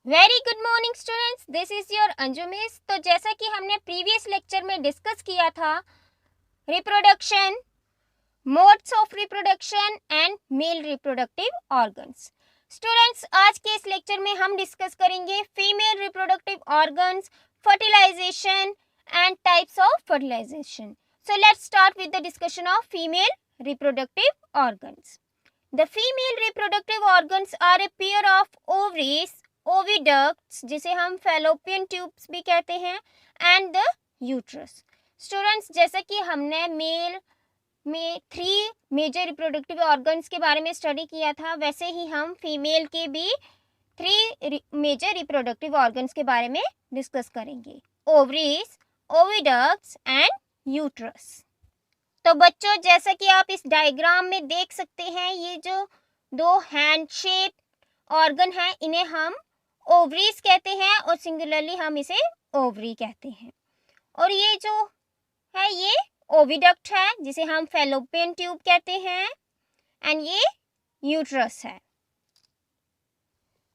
Very good morning students, this is your Anju miss. तो जैसा कि हमने प्रीवियस लेक्चर में डिस्कस किया था, reproduction, modes of reproduction and male reproductive organs. Students, आज के इस लेक्चर में हम डिस्कस करेंगे female reproductive organs, fertilisation and types of fertilisation. So let's start with the discussion of female reproductive organs. The female reproductive organs are a pair of ovaries, oviducts जिसे हम fallopian tubes भी कहते हैं, and the uterus. Students, जैसा कि हमने mail में 3 major reproductive organs के बारे में स्टडी किया था, वैसे ही हम फीमेल के भी 3 मेजर रिप्रोडक्टिव ऑर्गन्स के बारे में डिस्कस करेंगे, ओवरीज, ओविडक्ट्स एंड यूट्रस। तो बच्चों, जैसा कि आप इस डायग्राम में देख सकते हैं, ये जो 2 हैंड शेप ऑर्गन हैं, इन्हें हम ओवरीज कहते हैं और सिंगुलरली हम इसे ओवरी कहते हैं। और ये जो है ये ओविडक्ट है जिसे हम फैलोपियन ट्यूब कहते हैं, एंड ये यूट्रस है।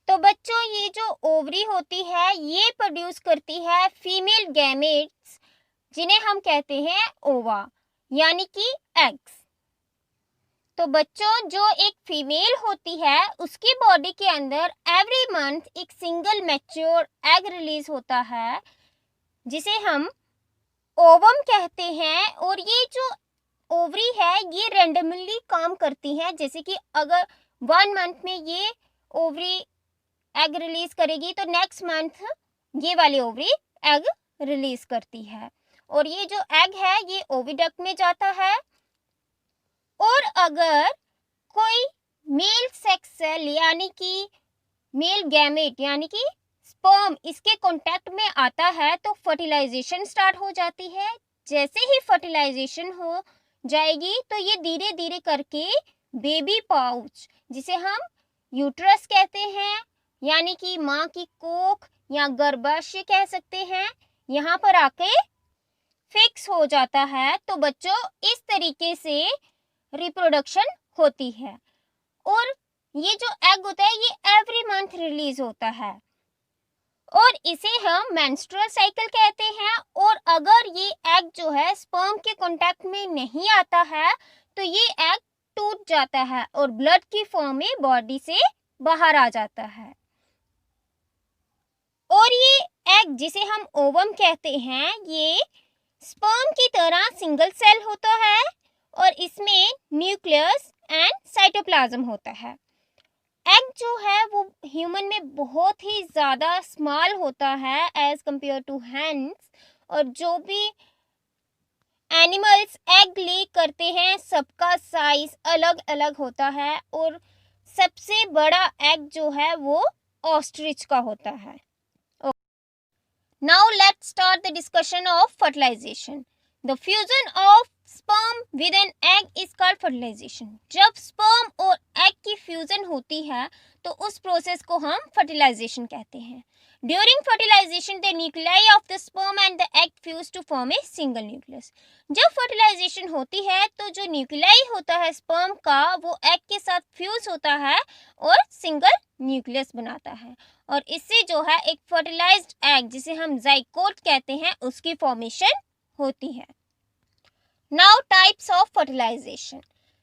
तो बच्चों, ये जो ओवरी होती है ये प्रोड्यूस करती है फीमेल गैमेट्स जिन्हें हम कहते हैं ओवा, यानी कि एग्स। तो बच्चों, जो एक फीमेल होती है उसकी बॉडी के अंदर एवरी मंथ एक सिंगल मैच्योर एग रिलीज होता है जिसे हम ओवम कहते हैं। और ये जो ओवरी है ये रेंडमली काम करती है, जैसे कि अगर 1 मंथ में ये ओवरी एग रिलीज करेगी तो नेक्स्ट मंथ ये वाली ओवरी एग रिलीज करती है। और ये जो एग है ये ओविडक्ट में जाता है। और अगर कोई मेल सेक्स सेल यानी कि मेल गैमेट यानी कि स्पर्म इसके कांटेक्ट में आता है तो फर्टिलाइजेशन स्टार्ट हो जाती है। जैसे ही फर्टिलाइजेशन हो जाएगी तो ये धीरे धीरे करके बेबी पाउच जिसे हम यूट्रस कहते हैं, यानी कि माँ की कोख या गर्भाशय कह सकते हैं, यहाँ पर आके फिक्स हो जाता है। तो बच्चों, इस तरीके से रिप्रोडक्शन होती है। और ये जो एग होता है ये एवरी मंथ रिलीज होता है और इसे हम मेंस्ट्रुअल साइकिल कहते हैं। और अगर ये एग जो है स्पर्म के कांटेक्ट में नहीं आता है तो ये एग टूट जाता है और ब्लड की फॉर्म में बॉडी से बाहर आ जाता है। और ये एग जिसे हम ओवम कहते हैं ये स्पर्म की तरह सिंगल सेल होता है और इसमें न्यूक्लियस एंड साइटोप्लाज्म होता है। एग जो है वो ह्यूमन में बहुत ही ज़्यादा स्मॉल होता है एज कंपेयर टू हैंड्स। और जो भी एनिमल्स एग ले करते हैं सबका साइज अलग अलग होता है और सबसे बड़ा एग जो है वो ऑस्ट्रिच का होता है। Now let's start the discussion of fertilization. The fusion of sperm with an egg is called fertilization. जब sperm और egg की फ्यूजन होती है तो उस प्रोसेस को हम fertilization कहते हैं। During fertilization, the nuclei of the sperm and the egg fuse to form a single nucleus. जब fertilization होती है तो जो न्यूक्लियाई होता है स्पर्म का वो एग के साथ फ्यूज होता है और सिंगल न्यूक्लियस बनाता है और इससे जो है एक फर्टिलाइज्ड एग जिसे हम जाइकोट कहते हैं उसकी फॉर्मेशन होती है। Now types of fertilisation.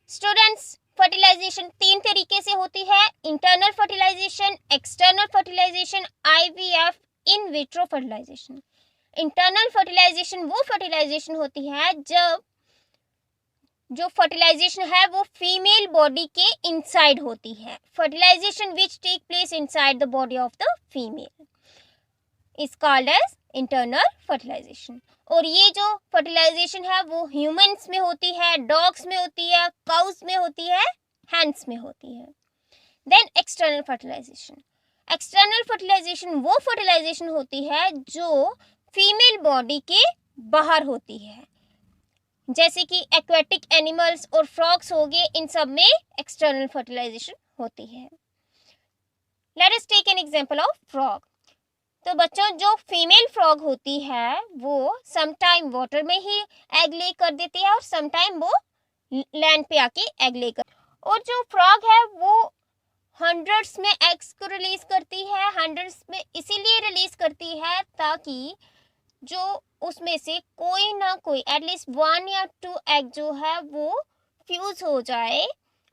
Students, fertilisation 3 तरीके से होती है, internal fertilisation, external fertilisation, IVF, in vitro fertilisation. Internal fertilisation वो फर्टिलाइजेशन होती है जब जो फर्टिलाइजेशन है वो फीमेल बॉडी के इनसाइड होती है। Fertilisation which take place inside the body of the female is called as internal fertilisation. और ये जो फर्टिलाइजेशन है वो ह्यूमंस में होती है, डॉग्स में होती है, काउस में होती है, हैंड्स में होती है। Then external fertilisation. External fertilisation वो फर्टिलाइजेशन होती है जो फीमेल बॉडी के बाहर होती है, जैसे कि एक्वेटिक एनिमल्स और फ्रॉग्स हो गए, इन सब में एक्सटर्नल फर्टिलाइजेशन होती है। Let us take an example of frog. तो बच्चों, जो फीमेल फ्रॉग होती है वो सम टाइम वाटर में ही एग ले कर देती है और सम टाइम वो लैंड पे आके एग लेकर। और जो फ्रॉग है वो हंड्रेड्स में एग्स को रिलीज करती है। हंड्रेड्स में इसीलिए रिलीज करती है ताकि जो उसमें से कोई ना कोई एटलीस्ट 1 या 2 एग जो है वो फ्यूज हो जाए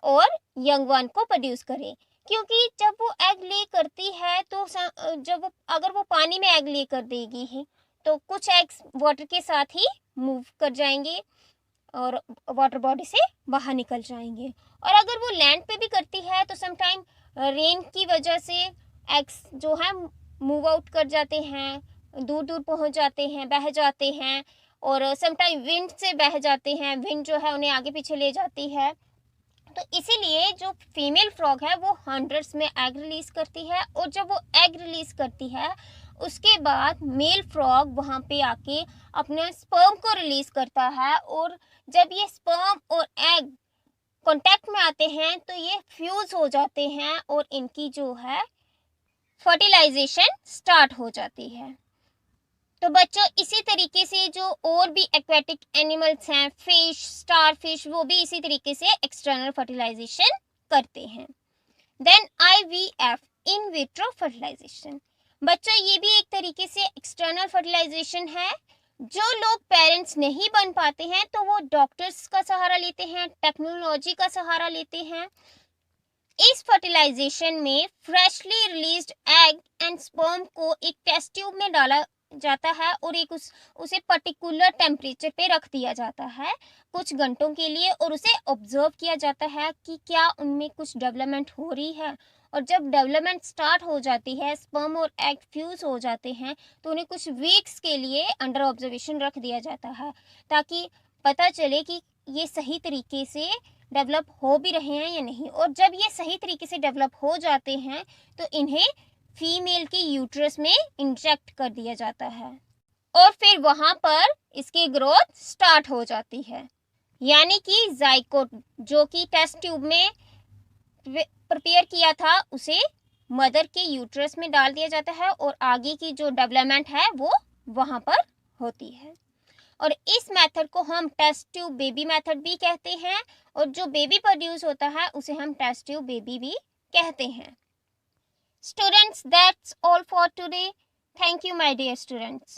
और यंग वन को प्रोड्यूस करे। क्योंकि जब वो एग ले करती है तो जब अगर वो पानी में एग ले कर देगी ही तो कुछ एग्स वाटर के साथ ही मूव कर जाएंगे और वाटर बॉडी से बाहर निकल जाएंगे। और अगर वो लैंड पे भी करती है तो समटाइम रेन की वजह से एग्स जो है मूव आउट कर जाते हैं, दूर दूर पहुंच जाते हैं, बह जाते हैं, और समटाइम विंड से बह जाते हैं। विंड जो है उन्हें आगे पीछे ले जाती है। तो इसीलिए जो फीमेल फ्रॉग है वो हंड्रेड्स में एग रिलीज करती है, और जब वो एग रिलीज करती है उसके बाद मेल फ्रॉग वहाँ पे आके अपने स्पर्म को रिलीज करता है। और जब ये स्पर्म और एग कांटेक्ट में आते हैं तो ये फ्यूज हो जाते हैं और इनकी जो है फर्टिलाइजेशन स्टार्ट हो जाती है। तो बच्चों इसी तरीके से जो और भी एक्वेटिक एनिमल्स हैं, फिश, स्टार फिश, वो भी इसी तरीके से एक्सटर्नल फर्टिलाइजेशन करते हैं। Then IVF, in vitro fertilization. बच्चों ये भी एक तरीके से एक्सटर्नल फर्टिलाइजेशन है। जो लोग पेरेंट्स नहीं बन पाते हैं तो वो डॉक्टर्स का सहारा लेते हैं, टेक्नोलॉजी का सहारा लेते हैं। इस फर्टिलाइजेशन में freshly released egg and sperm को एक टेस्ट ट्यूब में डाला जाता है और एक उसे पर्टिकुलर टेम्परेचर पे रख दिया जाता है कुछ घंटों के लिए, और उसे ऑब्जर्व किया जाता है कि क्या उनमें कुछ डेवलपमेंट हो रही है। और जब डेवलपमेंट स्टार्ट हो जाती है, स्पर्म और एग फ्यूज हो जाते हैं, तो उन्हें कुछ वीक्स के लिए अंडर ऑब्जर्वेशन रख दिया जाता है ताकि पता चले कि ये सही तरीके से डेवलप हो भी रहे हैं या नहीं। और जब ये सही तरीके से डेवलप हो जाते हैं तो इन्हें फीमेल के यूट्रस में इंजेक्ट कर दिया जाता है और फिर वहां पर इसकी ग्रोथ स्टार्ट हो जाती है। यानी कि जाइकोट जो कि टेस्ट ट्यूब में प्रिपेयर किया था उसे मदर के यूट्रस में डाल दिया जाता है और आगे की जो डेवलपमेंट है वो वहां पर होती है। और इस मेथड को हम टेस्ट ट्यूब बेबी मेथड भी कहते हैं, और जो बेबी प्रोड्यूस होता है उसे हम टेस्ट ट्यूब बेबी भी कहते हैं। Students, that's all for today. Thank you, my dear students.